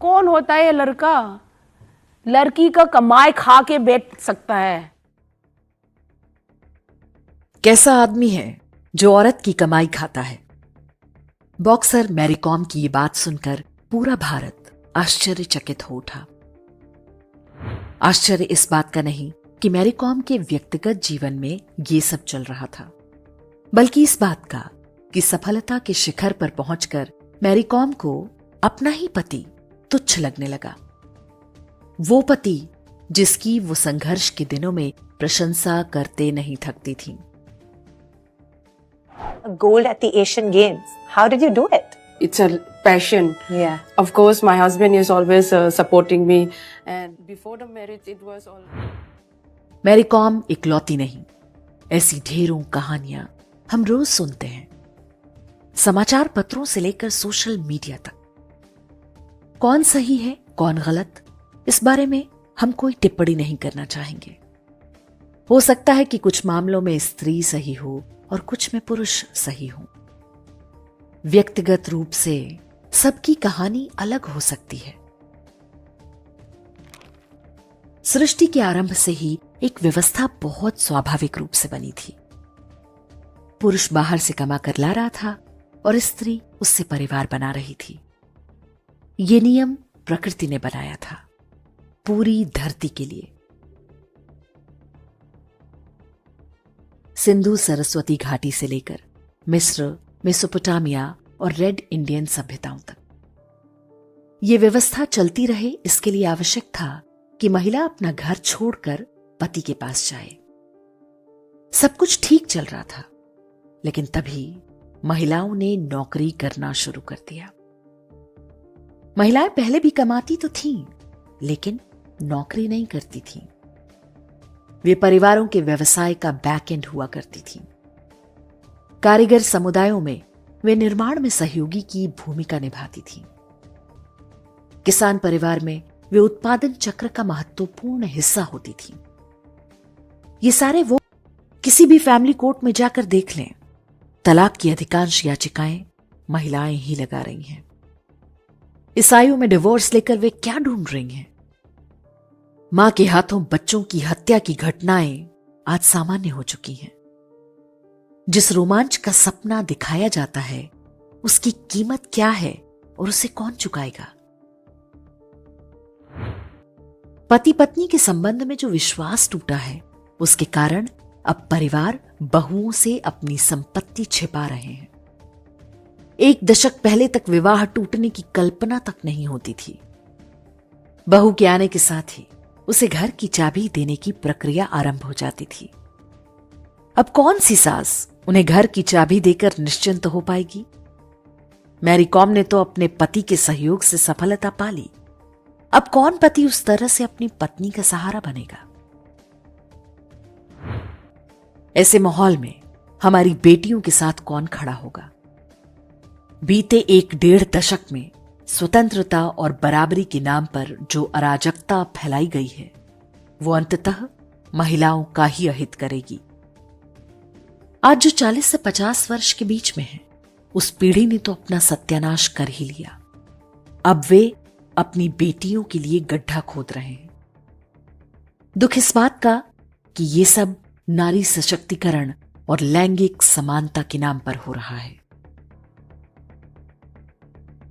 कौन होता है ये लड़का? लड़की का कमाई खा के बैठ सकता है। कैसा आदमी है जो औरत की कमाई खाता है? बॉक्सर मैरी कॉम की ये बात सुनकर पूरा भारत आश्चर्यचकित हो उठा। आश्चर्य इस बात का नहीं कि मैरी कॉम के व्यक्तिगत जीवन में ये सब चल रहा था, बल्कि इस बात का कि सफलता के शिखर पर पहुंचकर मैरी कॉम को अपना ही पति तुच्छ लगने लगा। वो पति जिसकी वो संघर्ष के दिनों में प्रशंसा करते नहीं थकती थी। Gold at the Asian Games. How did you do it? It's a passion. Yeah. Of course, my husband is always supporting me, and before the marriage, it was all. Mary Kom इकलौती नहीं, ऐसी ढेरों कहानियां हम रोज सुनते हैं, समाचार पत्रों से लेकर सोशल मीडिया तक। कौन सही है कौन गलत, इस बारे में हम कोई टिप्पणी नहीं करना चाहेंगे। हो सकता है कि कुछ मामलों में स्त्री सही हो और कुछ में पुरुष सही हो। व्यक्तिगत रूप से सबकी कहानी अलग हो सकती है। सृष्टि के आरंभ से ही एक व्यवस्था बहुत स्वाभाविक रूप से बनी थी। पुरुष बाहर से कमा कर ला रहा था और स्त्री उससे परिवार बना रही थी। ये नियम प्रकृति ने बनाया था, पूरी धरती के लिए। सिंधु सरस्वती घाटी से लेकर मिस्र, मेसोपोटामिया और रेड इंडियन सभ्यताओं तक ये व्यवस्था चलती रहे, इसके लिए आवश्यक था कि महिला अपना घर छोड़कर पति के पास जाए। सब कुछ ठीक चल रहा था, लेकिन तभी महिलाओं ने नौकरी करना शुरू कर दिया। महिलाएं पहले भी कमाती तो थीं, लेकिन नौकरी नहीं करती थीं। वे परिवारों के व्यवसाय का बैक एंड हुआ करती थीं। कारीगर समुदायों में वे निर्माण में सहयोगी की भूमिका निभाती थीं। किसान परिवार में वे उत्पादन चक्र का महत्वपूर्ण हिस्सा होती थीं। ये सारे वो किसी भी फैमिली कोर्ट में जाकर देख लें, तलाक की अधिकांश याचिकाएं महिलाएं ही लगा रही हैं। ईसाइयों में डिवोर्स लेकर वे क्या ढूंढ रही हैं? मां के हाथों बच्चों की हत्या की घटनाएं आज सामान्य हो चुकी हैं। जिस रोमांच का सपना दिखाया जाता है, उसकी कीमत क्या है और उसे कौन चुकाएगा? पति पत्नी के संबंध में जो विश्वास टूटा है, उसके कारण अब परिवार बहुओं से अपनी संपत्ति छिपा रहे हैं। एक दशक पहले तक विवाह टूटने की कल्पना तक नहीं होती थी। बहू के आने के साथ ही उसे घर की चाबी देने की प्रक्रिया आरंभ हो जाती थी। अब कौन सी सास उन्हें घर की चाबी देकर निश्चिंत हो पाएगी? मैरी कॉम ने तो अपने पति के सहयोग से सफलता पा ली। अब कौन पति उस तरह से अपनी पत्नी का सहारा बनेगा? ऐसे माहौल में हमारी बेटियों के साथ कौन खड़ा होगा? बीते 1-1.5 दशक में स्वतंत्रता और बराबरी के नाम पर जो अराजकता फैलाई गई है, वो अंततः महिलाओं का ही अहित करेगी। आज जो 40 से 50 वर्ष के बीच में है, उस पीढ़ी ने तो अपना सत्यानाश कर ही लिया। अब वे अपनी बेटियों के लिए गड्ढा खोद रहे हैं। दुख इस बात का कि ये सब नारी सशक्तिकरण और लैंगिक समानता के नाम पर हो रहा है।